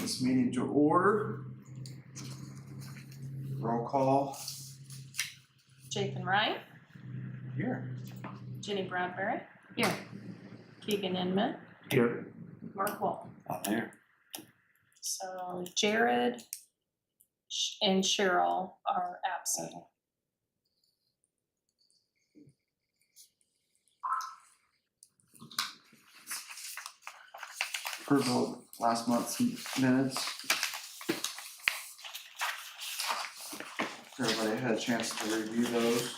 this meeting to order. Roll call. Jathan Wright, Here. Jenny Bradbury. Here. Keegan Inman, Here. Mark Wall. Here. So Jared and Cheryl are absent. Approval of last month's minutes. Everybody had a chance to review those.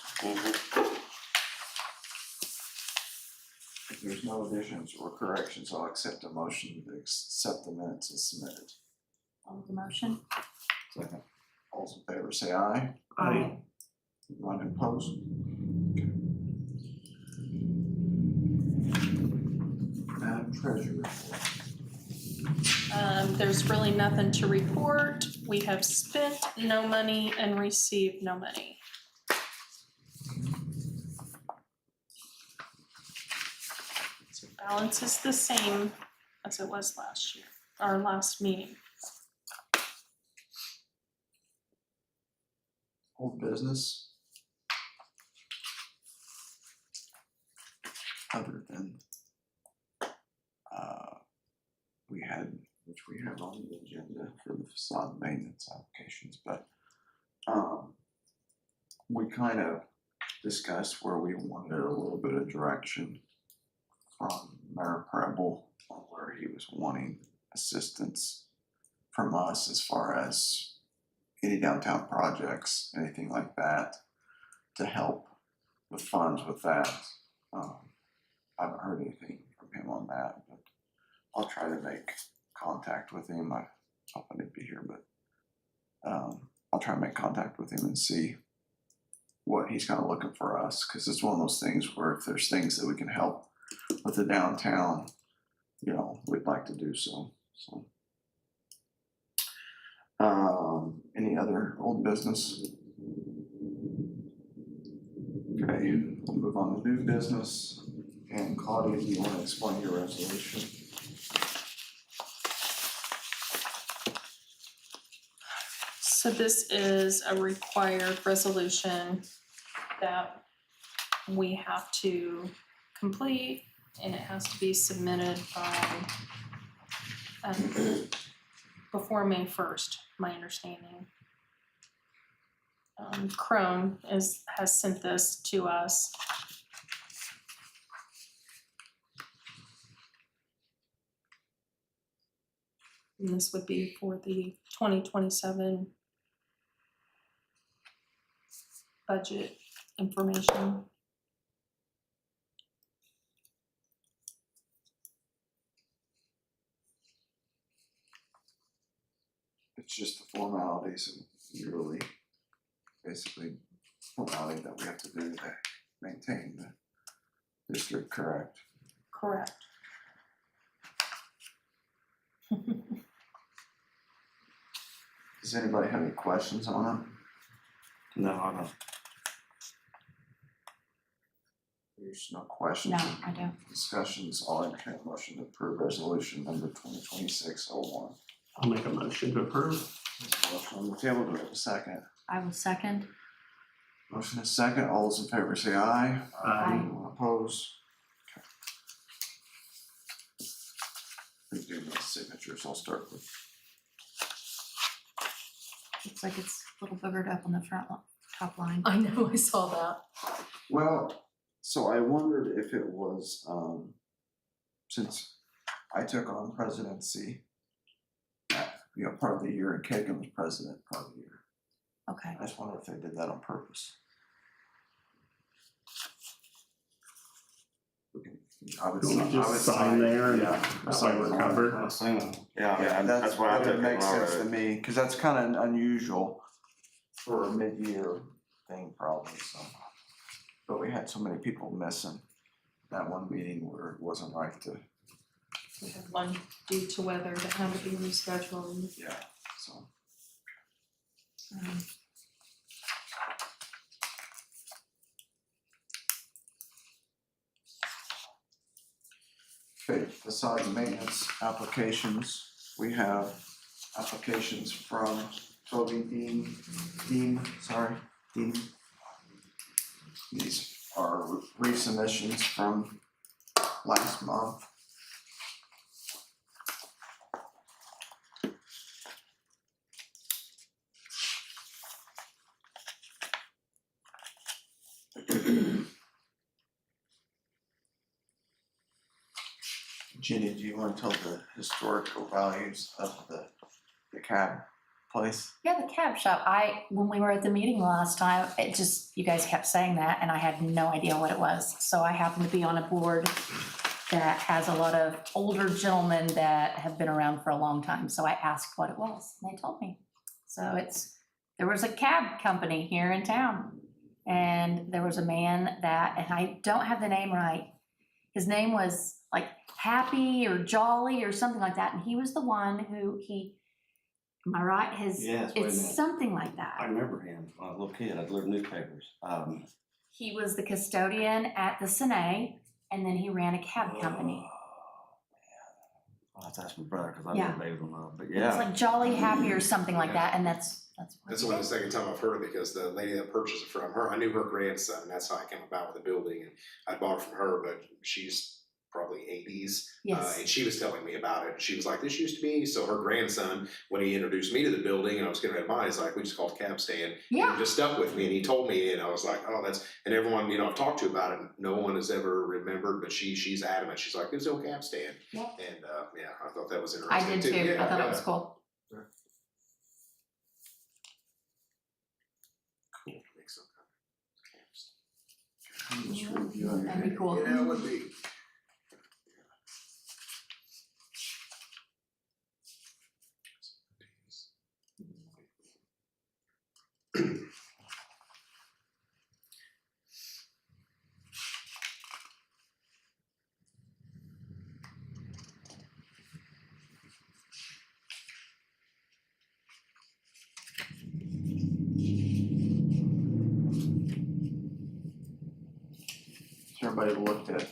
If there's no additions or corrections, I'll accept a motion to accept the minutes as submitted. On the motion. Second. All those in favor say aye. Aye. Anyone opposed? Okay. Madam Treasurer. There's really nothing to report. We have spent no money and received no money. So balance is the same as it was last year, our last meeting. Old business. Other than we had, which we have on the agenda for the facade maintenance applications, but we kind of discussed where we wanted a little bit of direction from Mayor Preble on where he was wanting assistance from us as far as any downtown projects, anything like that, to help with funds with that. I haven't heard anything from him on that, but I'll try to make contact with him. I hoping he'd be here, but I'll try to make contact with him and see what he's kind of looking for us, because it's one of those things where if there's things that we can help with the downtown, you know, we'd like to do so. So. Any other old business? Okay, we'll move on to new business. And Claudia, do you want to explain your resolution? So this is a required resolution that we have to complete, and it has to be submitted by before May 1st, my understanding. Crone has sent this to us. And this would be for the 2027 budget information. It's just the formalities and yearly, basically formality that we have to do to maintain the district, correct? Correct. Does anybody have any questions on it? No, I don't. There's no questions. No, I don't. Discussions, I'll entertain a motion to approve resolution number 2026-01. I'll make a motion to approve. There's a motion on the table, do we have a second? I will second. Motion is second, all those in favor say aye. Aye. Anyone opposed? Okay. We do need signatures, I'll start with. Looks like it's a little boogered up on the top line. I know, I saw that. Well, so I wondered if it was, since I took on presidency, you know, part of the year, and Kagan was president part of the year. Okay. I just wonder if they did that on purpose. We can, I would, Don't we I would just sign there and yeah, that way we're covered? I'm assuming. Yeah, Yeah, that's what I took that it makes when I sense to read it. me, because that's kind of unusual for a mid-year thing, probably. So, but we had so many people missing that one meeting where it wasn't right to. We had one due to weather that had to be rescheduled. Yeah. So. Okay, facade maintenance applications. We have applications from Toby Dean. These are resubmissions from last month. Jenny, do you want to tell the historical values of the cab place? Yeah, the cab shop. When we were at the meeting last time, you guys kept saying that and I had no idea what it was. So I happen to be on a board that has a lot of older gentlemen that have been around for a long time. So I asked what it was and they told me. So there was a cab company here in town and there was a man and I don't have the name right. His name was like Happy or Jolly or something like that. And he was the one who am I right? Yes, wait a minute. It's something like I that. remember him when I was a little kid. I delivered newspapers. He was the custodian at the Sine, and then he ran a cab company. I'll have to ask my brother because I Yeah. know David will know. But It's yeah, like Jolly Happy or something like that, and that's what That's he only did. the second time I've heard it because the lady that purchased it from her, I knew her grandson, and that's how I came about with the building. And I bought it from her, but she's probably 80s. Yes. And she was telling me about it. And she was like, this used to be. So her grandson, when he introduced me to the building and I was getting ready to buy it, he's like, we just called it cab stand. Yeah. And it just stuck with me. And he told me, and I was like, oh, and everyone, I've talked to about it, no one has ever remembered, but she's adamant. She's like, it's a cab stand. Yeah. And I thought that was I interesting did too. Yeah, I thought yeah. it was cool. Cool. Make some kind of cab stand. Just reviewing That'd be it. cool. Yeah, it would be. Has everybody looked at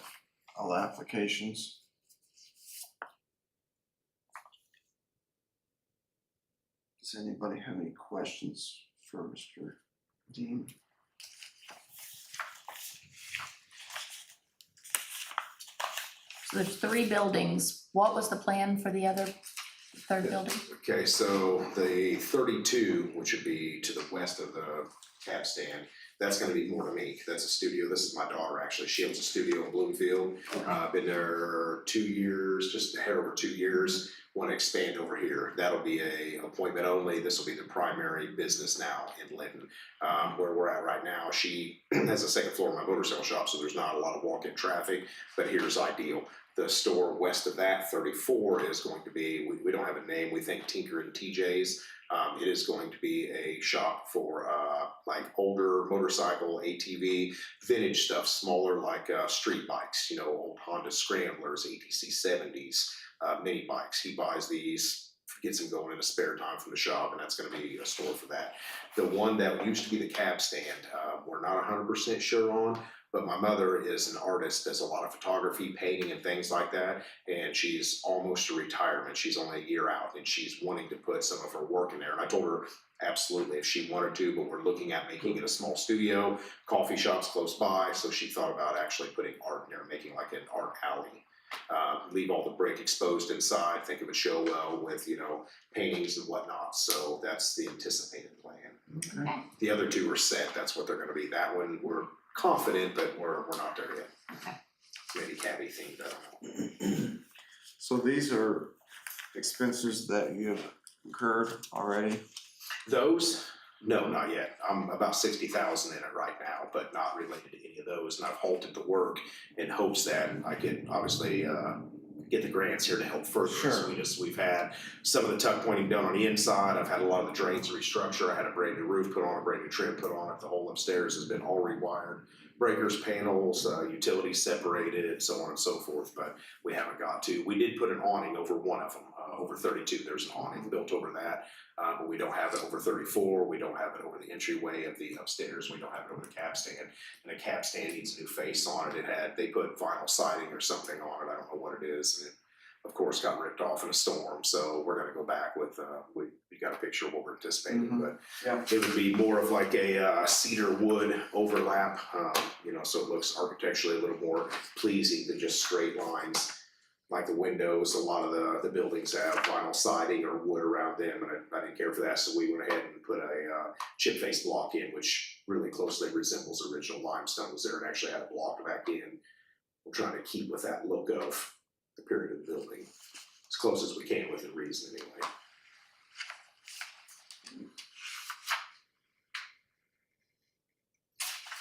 all the applications? Does anybody have any questions for Mr. Dean? So there's 3 buildings. What was the plan for the third building? Okay, so the 32, which would be to the west of the cab stand, that's gonna be more to me. That's a studio. This is my daughter, actually. She owns a studio in Bloomfield. Been there 2 years, just a hair over 2 years. Want to expand over here. That'll be a appointment only. This will be the primary business now in Linton. Where we're at right now, she has a second floor of my motorcycle shop, so there's not a lot of walk-in traffic, but here's ideal. The store west of that, 34, is going to be, we don't have a name, we think Tinker and TJ's. It is going to be a shop for like older motorcycle, ATV, vintage stuff, smaller like street bikes, old Honda Scramblers, ATC 70s, mini bikes. He buys these, gets them going in a spare time from the shop, and that's going to be a store for that. The one that used to be the cab stand, we're not 100% sure on, but my mother is an artist, does a lot of photography, painting, and things like that, and she's almost to retirement. She's only a year out, and she's wanting to put some of her work in there. And I told her absolutely if she wanted to, but we're looking at making it a small studio, coffee shops close by, so she thought about actually putting art in there, making like an art alley. Leave all the brick exposed inside, think it would show well with, paintings and whatnot. So that's the anticipated plan. Okay. The other 2 are set, that's what they're gonna be. That one, we're confident, but we're not there yet. Okay. Maybe cabby themed, I don't know. So these are expenses that you have incurred already? Those, no, not yet. I'm about 60,000 in it right now, but not related to any of those. And I've halted the work in hopes that I can obviously get the grants here to help further. Sure. So we've had some of the tuck pointing done on the inside. I've had a lot of the drains restructure. I had a brand new roof put on, a brand new trim put on it. The whole upstairs has been all rewired. Breakers, panels, utilities separated, so on and so forth, but we haven't got to. We did put an awning over one of them, over 32. There's an awning built over that, but we don't have it over 34. We don't have it over the entryway of the upstairs. We don't have it over the cab stand. And the cab stand needs a new face on it. They put vinyl siding or something on it. I don't know what it is. of course, got ripped off in a storm, so we're gonna go back with, we got a picture of what we're anticipating, Mhm. but Yeah. it would be more of like a cedar wood overlap, so it looks architecturally a little more pleasing than just straight lines. Like the windows, a lot of the buildings have vinyl siding or wood around them, and I didn't care for that, so we went ahead and put a chip face block in, which really closely resembles original limestone was there and actually had it blocked back in. We're trying to keep with that look of the period of the building, as close as we can within reason anyway.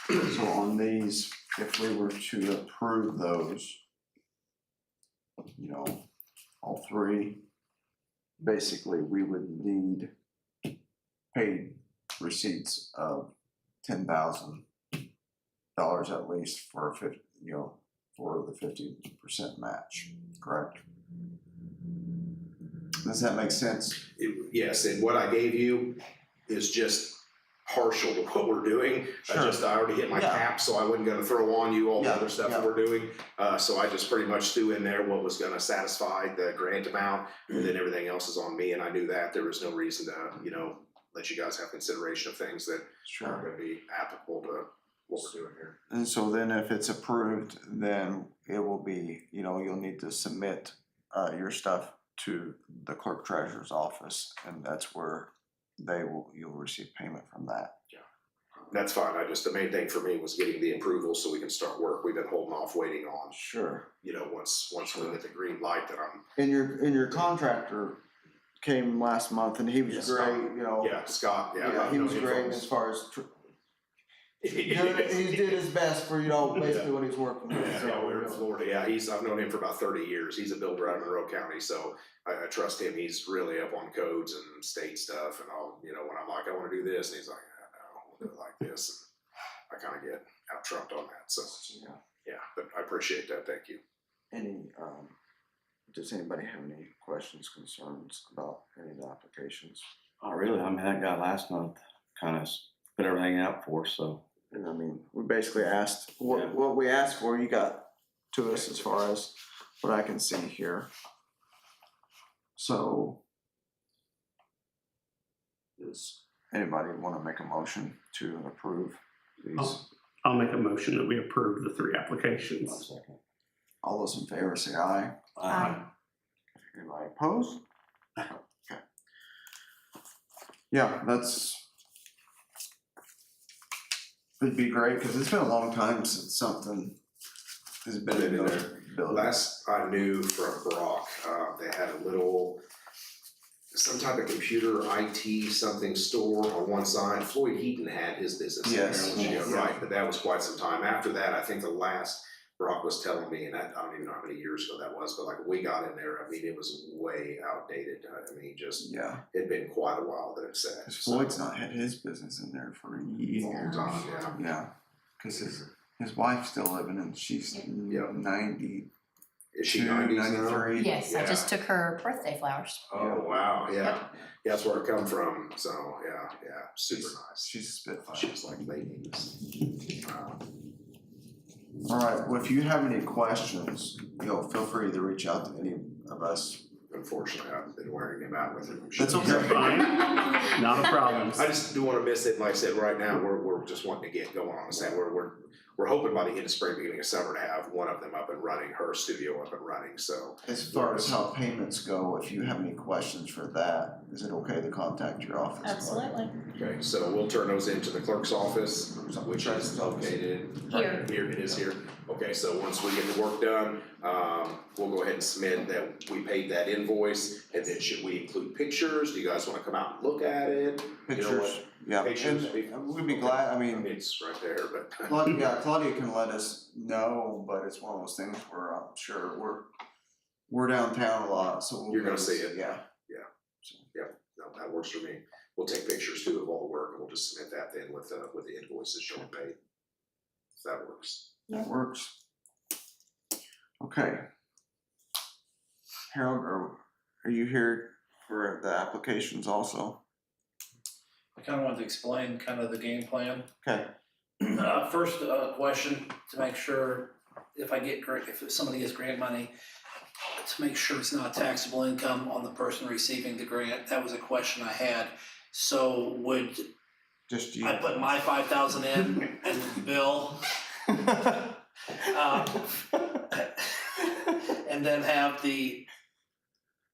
So on these, if we were to approve those, all three, basically, we would need paid receipts of $10,000 at least for for the 50% match, correct? Does that make sense? Yes, and what I gave you is just partial to what we're doing. Sure. I already hit my Yeah. cap, so I wasn't gonna throw on you all the Yeah, other stuff that yeah. we're doing. So I just pretty much threw in there what was gonna satisfy the grant amount, and then everything else is on me, and I knew that there was no reason to, let you guys have consideration of things that aren't gonna be applicable to what we're doing here. And so then if it's approved, then it will be, you'll need to submit your stuff to the clerk treasurer's office, and that's where you'll receive payment from that. That's fine, the main thing for me was getting the approval so we can start work. We've been holding off waiting on, Sure. once we get the green light that I'm, And your contractor came last month and he was Yes, great, yeah, Scott, yeah. Yeah, I've he known was him great from- as far as he did his best for, basically what he's working with. Yeah, we're in Florida, yeah, I've known him for about 30 years, he's a builder out of Monroe County, so I trust him, he's really up on codes and state stuff, and when I'm like, I wanna do this, and he's like, no, we'll do it like this, and I kinda get out trumped on that, so, yeah, but I appreciate that, thank you. Does anybody have any questions, concerns about any of the applications? Oh, really? I mean, that guy last month kind of put everything out for us, so. And we basically asked, Yeah. what we asked for, you got to us as far as what I can see here. So, does anybody want to make a motion to approve these? I'll make a motion that we approve the 3 applications. All those in favor say aye. Anybody opposed? Okay. Yeah, it'd be great, because it's been a long time since something has been in their building. Last I knew from Brock, they had a little, some type of computer IT something store on one side. Floyd Heaton had his business in there, Yes. which, Yes. right, but that was quite some time. After that, I think the last Brock was telling me, and I don't even know how many years ago that was, but like we got in there, it was way outdated. Just, Yeah, it'd been quite a while that it sat. because Floyd's not had his business in there for years. Long time, yeah. Yeah, because his wife's still living, and she's Yeah. 92, Is she 90s now? 93. Yes, I Yeah. just took her birthday flowers. Oh, wow, yeah. Yeah, that's where it come from, so, yeah, super nice. She's a spitfire. She was like late 80s. Wow. All right, well, if you have any questions, feel free to reach out to any of us. Unfortunately, I've been wearing him out with him. That's okay. You're fine. Not a problem. I just do wanna miss it, like I said, right now, we're just wanting to get going on this thing, we're hoping by the end of spring, beginning of summer, to have one of them up and running, her studio up and running, so. As far as how payments go, if you have any questions for that, is it okay to contact your office? Absolutely. Okay, so we'll turn those into the clerk's office, which is located. Here. Here, it is here. Okay, so once we get the work done, we'll go ahead and submit that we paid that invoice, and then should we include pictures? Do you guys wanna come out and look at it? You know Pictures, what? yeah, Pictures. and we'd be glad, It's right there, but. Claudia can let us know, but it's one of those things where I'm sure we're downtown a lot, so we'll. You're gonna see it. Yeah. No, that works for me. We'll take pictures too of all the work, and we'll just submit that then with the invoices showing paid. If that works. That works. Okay. Harold, are you here for the applications also? I kind of wanted to explain kind of the game plan. Okay, First question to make sure if somebody gets grant money, to make sure it's not taxable income on the person receiving the grant, that was a question I had. So would Just you. I put my 5,000 in and Bill, and then have the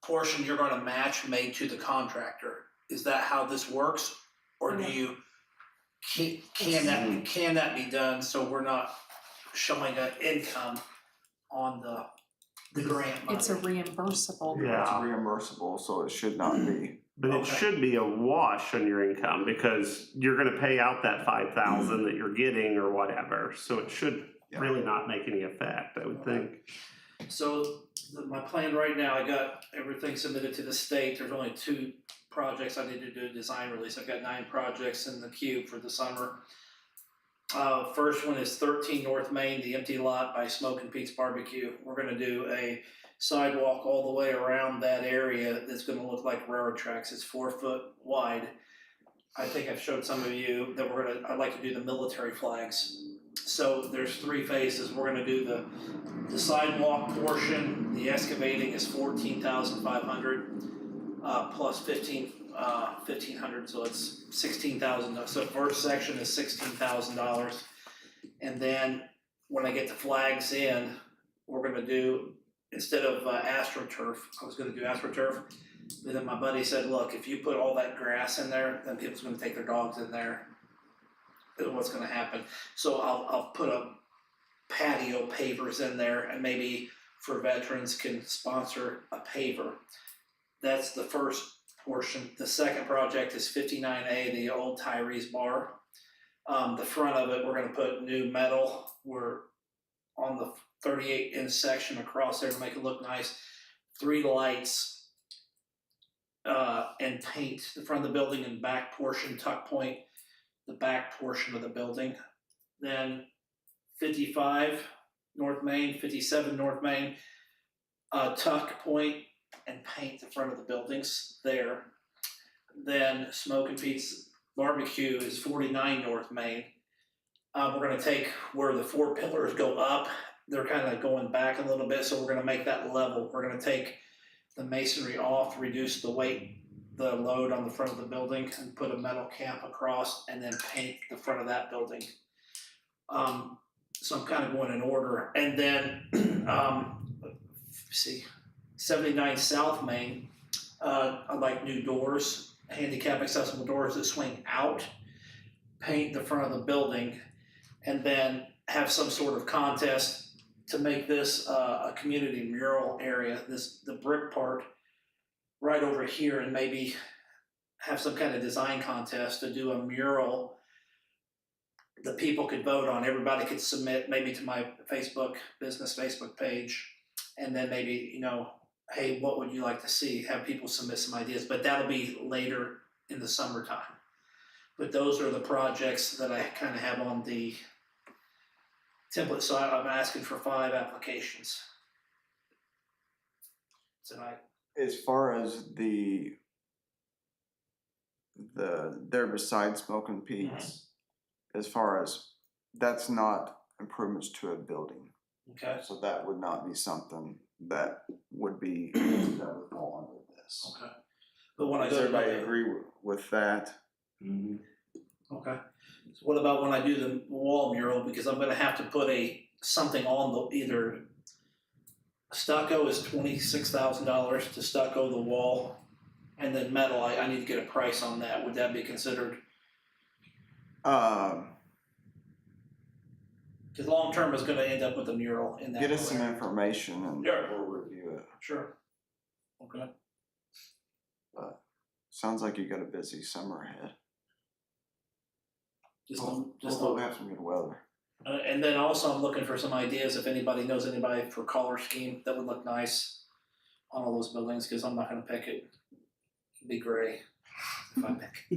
portion you're gonna match made to the contractor? Is that how this works? Or do you, can that be done so we're not showing an income on the grant money? It's a reimbursable. It's Yeah. reimbursable, so it should not be. But it Okay. should be a wash on your income because you're gonna pay out that 5,000 that you're getting or whatever. So it should really not make any effect, I would think. So my plan right now, I got everything submitted to the state. There's only 2 projects I need to do a design release. I've got 9 projects in the queue for the summer. First one is 13 North Main, the empty lot by Smoke and Pete's Barbecue. We're gonna do a sidewalk all the way around that area that's gonna look like railroad tracks. It's 4 foot wide. I think I've showed some of you that I'd like to do the military flags. So there's 3 phases. We're gonna do the sidewalk portion. The excavating is 14,500 plus 1,500, so it's 16,000. So first section is $16,000, and then when I get the flags in, we're gonna do, instead of AstroTurf, I was gonna do AstroTurf, but then my buddy said, look, if you put all that grass in there, then people's gonna take their dogs in there. What's gonna happen? So I'll put a patio pavers in there, and maybe for veterans can sponsor a paver. That's the first portion. The second project is 59A, the old Tyrese Bar. The front of it, we're gonna put new metal. We're on the 38-inch section across there to make it look nice. 3 lights, and paint the front of the building and back portion, tuck point, the back portion of the building. Then 55 North Main, 57 North Main, tuck point and paint the front of the buildings there. Then Smoke and Pete's Barbecue is 49 North Main. We're gonna take where the 4 pillars go up, they're kind of going back a little bit, so we're gonna make that level. We're gonna take the masonry off, reduce the weight, the load on the front of the building, and put a metal cap across, and then paint the front of that building. So I'm kind of going in order. And then, see, 79 South Main, I like new doors, handicap accessible doors that swing out, paint the front of the building, and then have some sort of contest to make this a community mural area, the brick part right over here, and maybe have some kind of design contest to do a mural that people could vote on. Everybody could submit maybe to my business Facebook page, and then maybe, hey, what would you like to see? Have people submit some ideas, but that'll be later in the summertime. But those are the projects that I kind of have on the template, so I'm asking for 5 applications tonight. As far as the there beside Smoke and Pete's, as far as that's not improvements to a building, Okay. so that would not be something that would fall under this. Okay. But when I Does go everybody to agree with that? okay. So what about when I do the wall mural? Because I'm gonna have to put something on either stucco is $26,000 to stucco the wall, and then metal, I need to get a price on that. Would that be considered? Because long term is gonna end up with a mural in that. Get us some corner. information and Yeah. we'll review it. Sure. Okay. Sounds like you got a busy summer ahead. Just hope we have some good weather. and then also I'm looking for some ideas, if anybody knows anybody for color scheme that would look nice on all those buildings, because I'm not gonna pick it. It'd be gray if I pick.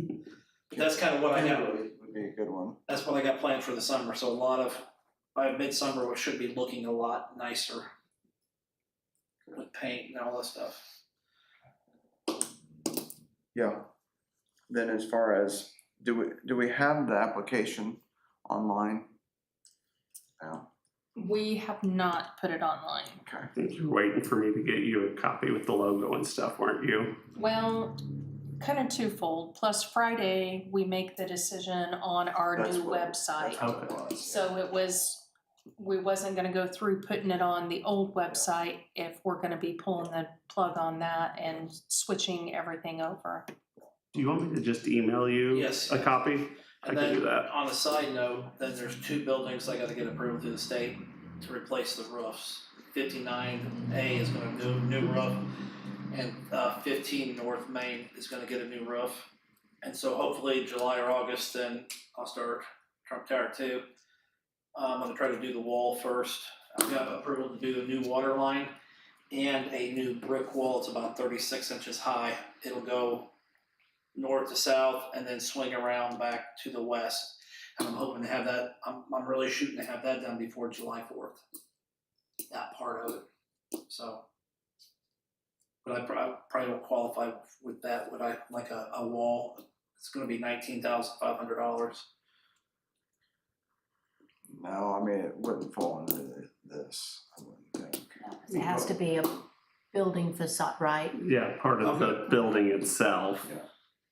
But that's kind of what I got. Would be a good one. That's what I got planned for the summer. So by midsummer, it should be looking a lot nicer with paint and all that stuff. Yeah. Then as far as, do we have the application online? Yeah. We have not put it online. Okay. I think you're waiting for me to get you a copy with the logo and stuff, weren't you? Well, kind of twofold, plus Friday, we make the decision on our That's new what- website. that's what it was, So it was, we wasn't gonna go through putting it on the old website if we're gonna be pulling the plug on that and switching everything over. Do you want me to just email you Yes. a copy? I And can do then, that. on a side note, then there's 2 buildings I gotta get approved through the state to replace the roofs. 59A is gonna do a new roof, and 15 North Main is gonna get a new roof. And so hopefully July or August, then I'll start Trump Tower 2. I'm gonna try to do the wall first. I've got approval to do a new water line and a new brick wall. It's about 36 inches high. It'll go north to south and then swing around back to the west. And I'm hoping to have that, I'm really shooting to have that done before July 4th. That part of it, so. But I probably don't qualify with that, would I, like a wall, it's gonna be $19,500. No, I mean, it wouldn't fall under this, I wouldn't think. It has to be a building facade, right? Yeah, part of the building itself, Yeah.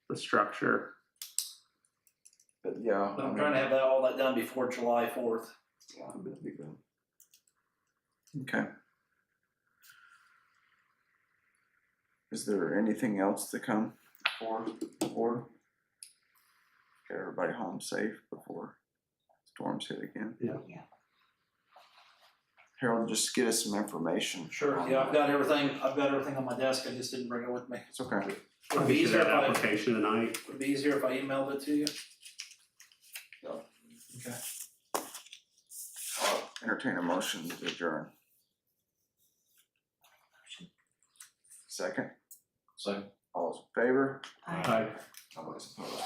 the structure. But yeah, But I I'm mean, trying to have all that done before July 4th. yeah, that'd be good. Okay. Is there anything else to come for? Get everybody home safe before storms hit again? Yeah. Yeah. Harold, just get us some information. Sure, on yeah, I've that. got everything on my desk, I just didn't bring it with me. It's okay. I'll Would it get be you easier that if I, application tonight. would it be easier if I emailed it to you? Okay. I'll entertain a motion to adjourn. Second? Second. All's in favor? I- Bye. Nobody's opposed.